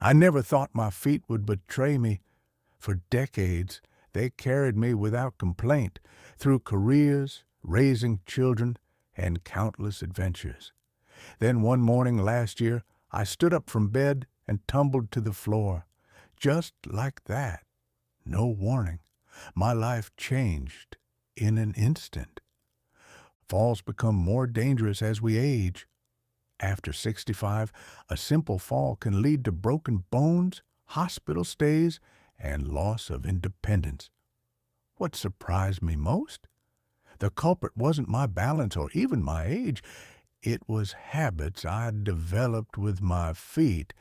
I never thought my feet would betray me. For decades, they carried me without complaint through careers, raising children, and countless adventures. Then one morning last year, I stood up from bed and tumbled to the floor. Just like that. No warning. My life changed in an instant. Falls become more dangerous as we age. After 65, a simple fall can lead to broken bones, hospital stays, and loss of independence. What surprised me most? The culprit wasn't my balance or even my age. It was habits I'd developed with my feet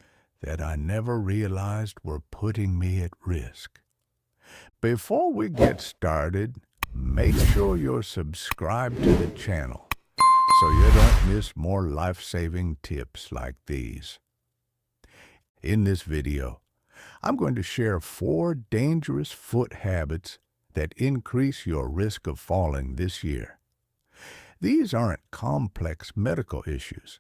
that I never realized were putting me at risk. Before we get started, make sure you're subscribed to the channel so you don't miss more life-saving tips like these. In this video, I'm going to share 4 dangerous foot habits that increase your risk of falling this year. These aren't complex medical issues.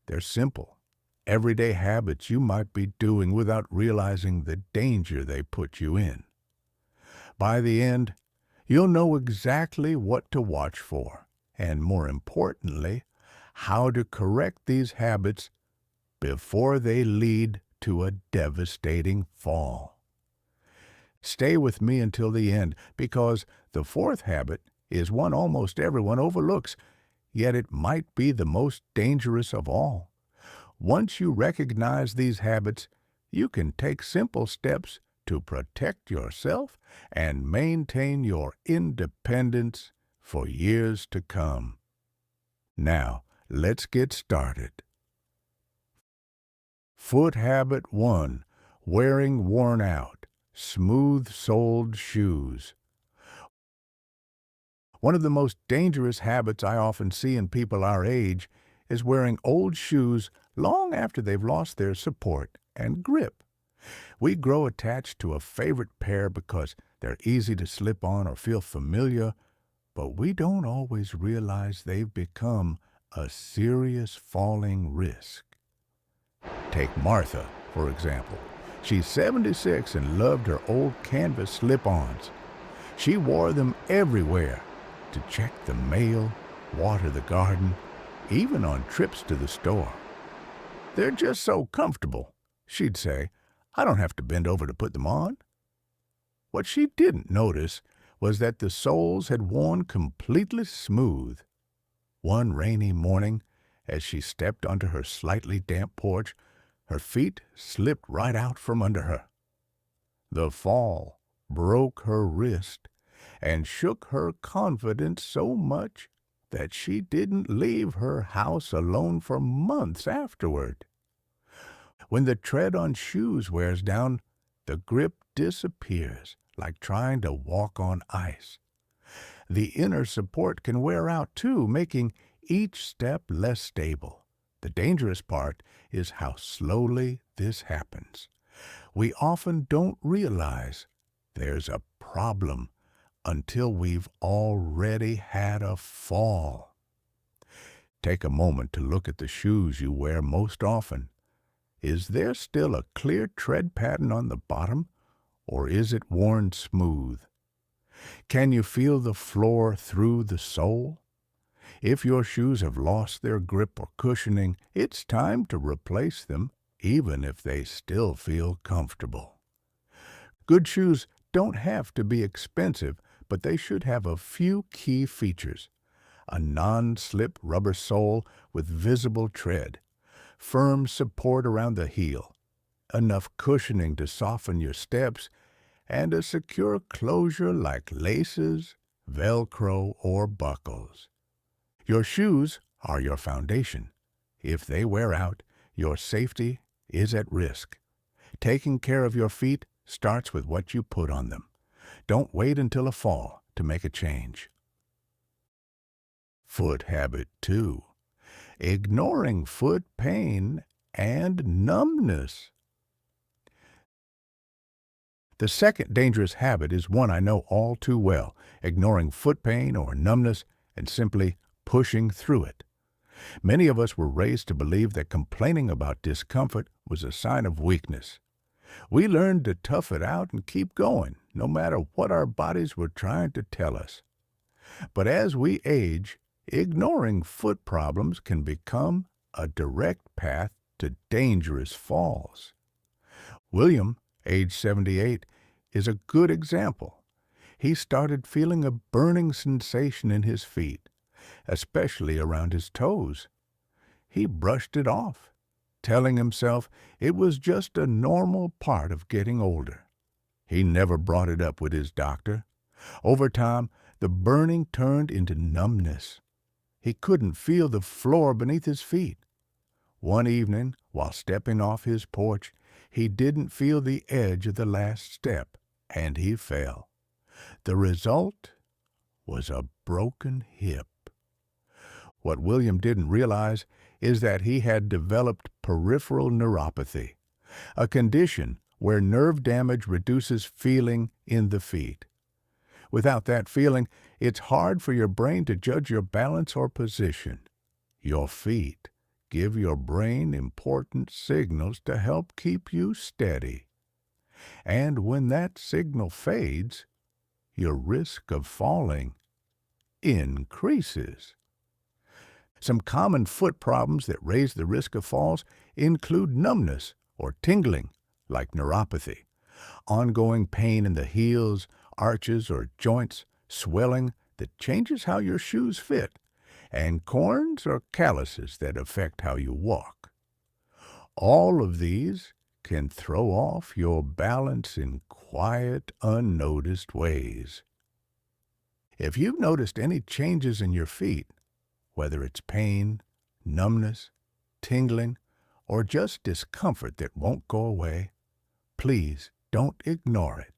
They're simple, everyday habits you might be doing without realizing the danger they put you in. By the end, you'll know exactly what to watch for, and more importantly, how to correct these habits before they lead to a devastating fall. Stay with me until the end, because the 4th habit is one almost everyone overlooks, yet it might be the most dangerous of all. Once you recognize these habits, you can take simple steps to protect yourself and maintain your independence for years to come. Now, let's get started. Foot habit 1, wearing worn-out, smooth-soled shoes. One of the most dangerous habits I often see in people our age is wearing old shoes long after they've lost their support and grip. We grow attached to a favorite pair because they're easy to slip on or feel familiar, but we don't always realize they've become a serious falling risk. Take Martha, for example. She's 76 and loved her old canvas slip-ons. She wore them everywhere, to check the mail, water the garden, even on trips to the store. They're just so comfortable, she'd say. I don't have to bend over to put them on. What she didn't notice was that the soles had worn completely smooth. One rainy morning, as she stepped onto her slightly damp porch, her feet slipped right out from under her. The fall broke her wrist and shook her confidence so much that she didn't leave her house alone for months afterward. When the tread on shoes wears down, the grip disappears, like trying to walk on ice. The inner support can wear out too, making each step less stable. The dangerous part is how slowly this happens. We often don't realize there's a problem until we've already had a fall. Take a moment to look at the shoes you wear most often. Is there still a clear tread pattern on the bottom, or is it worn smooth? Can you feel the floor through the sole? If your shoes have lost their grip or cushioning, it's time to replace them, even if they still feel comfortable. Good shoes don't have to be expensive, but they should have a few key features: a non-slip rubber sole with visible tread, firm support around the heel, enough cushioning to soften your steps, and a secure closure like laces, Velcro, or buckles. Your shoes are your foundation. If they wear out, your safety is at risk. Taking care of your feet starts with what you put on them. Don't wait until a fall to make a change. Foot habit 2, ignoring foot pain and numbness. The second dangerous habit is one I know all too well: ignoring foot pain or numbness and simply pushing through it. Many of us were raised to believe that complaining about discomfort was a sign of weakness. We learned to tough it out and keep going, no matter what our bodies were trying to tell us. But as we age, ignoring foot problems can become a direct path to dangerous falls. William, age 78, is a good example. He started feeling a burning sensation in his feet, especially around his toes. He brushed it off, telling himself it was just a normal part of getting older. He never brought it up with his doctor. Over time, the burning turned into numbness. He couldn't feel the floor beneath his feet. One evening, while stepping off his porch, he didn't feel the edge of the last step, and he fell. The result was a broken hip. What William didn't realize is that he had developed peripheral neuropathy, a condition where nerve damage reduces feeling in the feet. Without that feeling, it's hard for your brain to judge your balance or position. Your feet give your brain important signals to help keep you steady. And when that signal fades, your risk of falling increases. Some common foot problems that raise the risk of falls include numbness or tingling, like neuropathy, ongoing pain in the heels, arches, or joints, swelling that changes how your shoes fit, and corns or calluses that affect how you walk. All of these can throw off your balance in quiet, unnoticed ways. If you've noticed any changes in your feet, whether it's pain, numbness, tingling, or just discomfort that won't go away, please don't ignore it.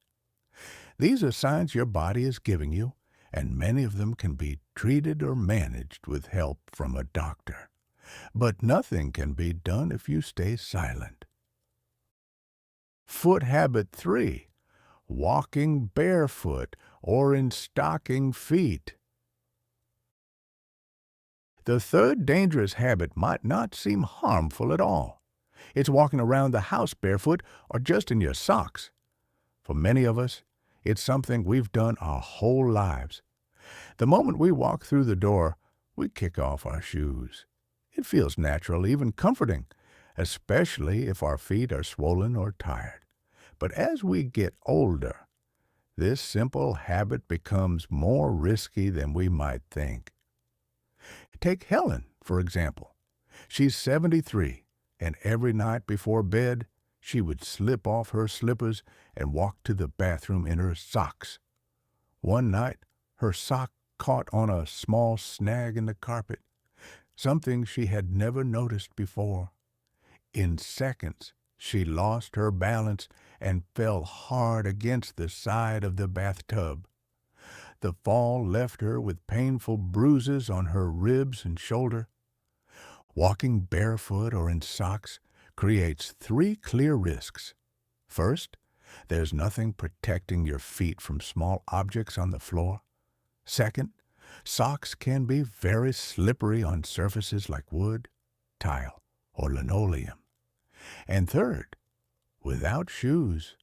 These are signs your body is giving you, and many of them can be treated or managed with help from a doctor. But nothing can be done if you stay silent. Foot habit 3, walking barefoot or in stocking feet. The third dangerous habit might not seem harmful at all. It's walking around the house barefoot or just in your socks. For many of us, it's something we've done our whole lives. The moment we walk through the door, we kick off our shoes. It feels natural, even comforting, especially if our feet are swollen or tired. But as we get older, this simple habit becomes more risky than we might think. Take Helen, for example. She's 73, and every night before bed, she would slip off her slippers and walk to the bathroom in her socks. One night, her sock caught on a small snag in the carpet, something she had never noticed before. In seconds, she lost her balance and fell hard against the side of the bathtub. The fall left her with painful bruises on her ribs and shoulder. Walking barefoot or in socks creates 3 clear risks. First, there's nothing protecting your feet from small objects on the floor. Second, socks can be very slippery on surfaces like wood, tile, or linoleum. And third, without shoes,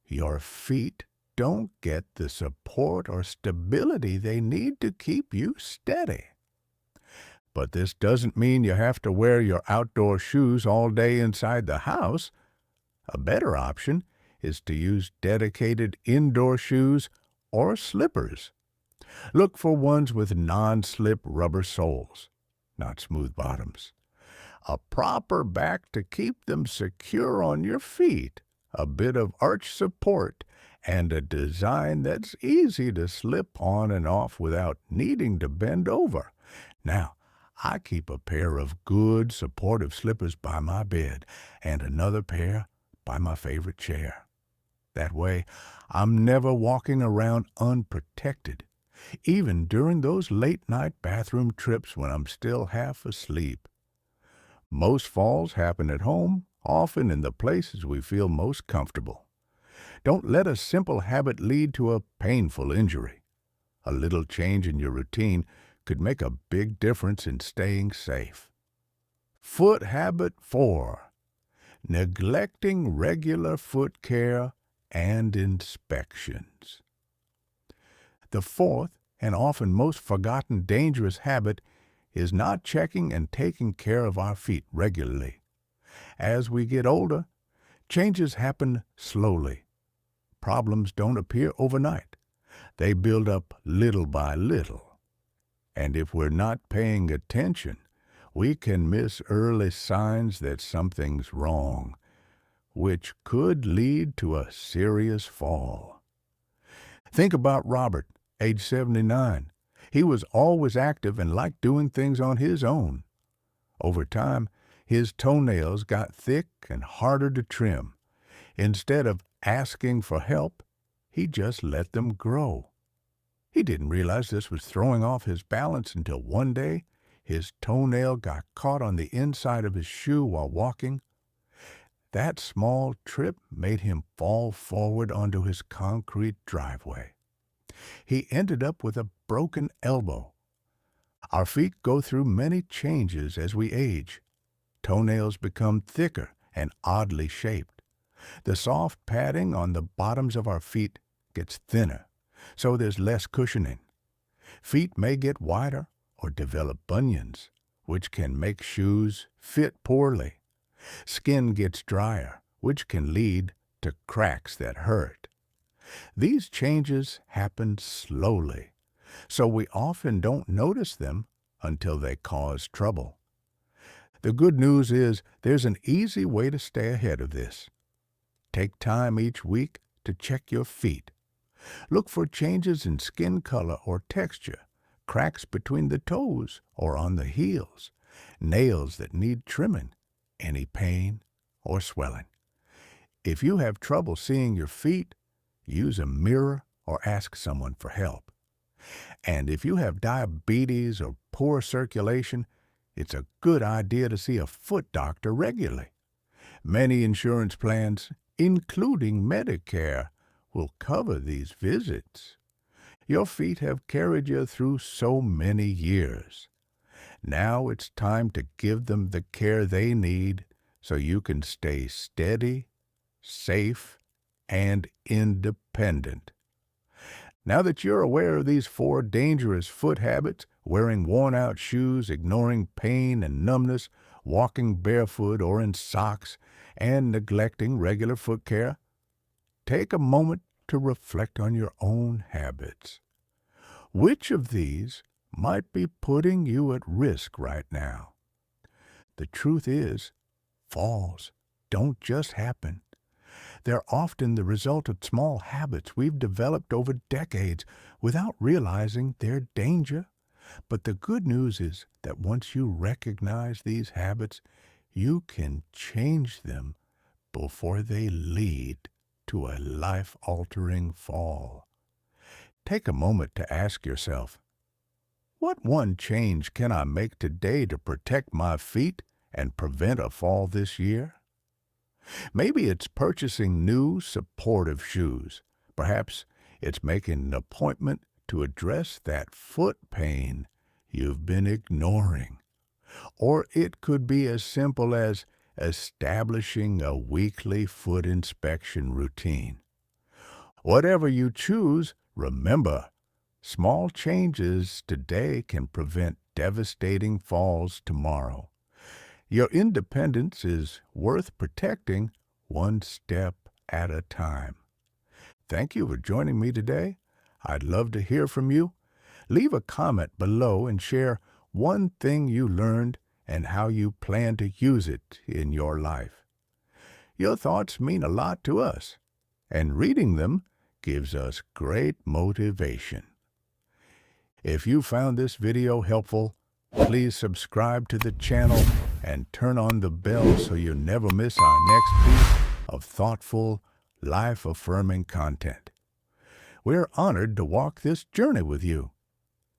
your feet don't get the support or stability they need to keep you steady. But this doesn't mean you have to wear your outdoor shoes all day inside the house. A better option is to use dedicated indoor shoes or slippers. Look for ones with non-slip rubber soles, not smooth bottoms. A proper back to keep them secure on your feet, a bit of arch support, and a design that's easy to slip on and off without needing to bend over. Now, I keep a pair of good supportive slippers by my bed and another pair by my favorite chair. That way, I'm never walking around unprotected, even during those late-night bathroom trips when I'm still half asleep. Most falls happen at home, often in the places we feel most comfortable. Don't let a simple habit lead to a painful injury. A little change in your routine could make a big difference in staying safe. Foot habit 4. Neglecting regular foot care and inspections. The fourth and often most forgotten dangerous habit is not checking and taking care of our feet regularly. As we get older, changes happen slowly. Problems don't appear overnight. They build up little by little. And if we're not paying attention, we can miss early signs that something's wrong, which could lead to a serious fall. Think about Robert, age 79. He was always active and liked doing things on his own. Over time, his toenails got thick and harder to trim. Instead of asking for help, he just let them grow. He didn't realize this was throwing off his balance until one day his toenail got caught on the inside of his shoe while walking. That small trip made him fall forward onto his concrete driveway. He ended up with a broken elbow. Our feet go through many changes as we age. Toenails become thicker and oddly shaped. The soft padding on the bottoms of our feet gets thinner, so there's less cushioning. Feet may get wider or develop bunions, which can make shoes fit poorly. Skin gets drier, which can lead to cracks that hurt. These changes happen slowly, so we often don't notice them until they cause trouble. The good news is there's an easy way to stay ahead of this. Take time each week to check your feet. Look for changes in skin color or texture, cracks between the toes or on the heels, nails that need trimming, any pain or swelling. If you have trouble seeing your feet, use a mirror or ask someone for help. And if you have diabetes or poor circulation, it's a good idea to see a foot doctor regularly. Many insurance plans, including Medicare, will cover these visits. Your feet have carried you through so many years. Now it's time to give them the care they need so you can stay steady, safe, and independent. Now that you're aware of these 4 dangerous foot habits, wearing worn-out shoes, ignoring pain and numbness, walking barefoot or in socks, and neglecting regular foot care, take a moment to reflect on your own habits. Which of these might be putting you at risk right now? The truth is, falls don't just happen. They're often the result of small habits we've developed over decades without realizing their danger. But the good news is that once you recognize these habits, you can change them before they lead to a life-altering fall. Take a moment to ask yourself, what one change can I make today to protect my feet and prevent a fall this year? Maybe it's purchasing new, supportive shoes. Perhaps it's making an appointment to address that foot pain you've been ignoring. Or it could be as simple as establishing a weekly foot inspection routine. Whatever you choose, remember, small changes today can prevent devastating falls tomorrow. Your independence is worth protecting one step at a time. Thank you for joining me today. I'd love to hear from you. Leave a comment below and share one thing you learned and how you plan to use it in your life. Your thoughts mean a lot to us, and reading them gives us great motivation. If you found this video helpful, please subscribe to the channel and turn on the bell so you never miss our next piece of thoughtful, life-affirming content. We're honored to walk this journey with you.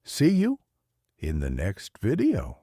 See you in the next video.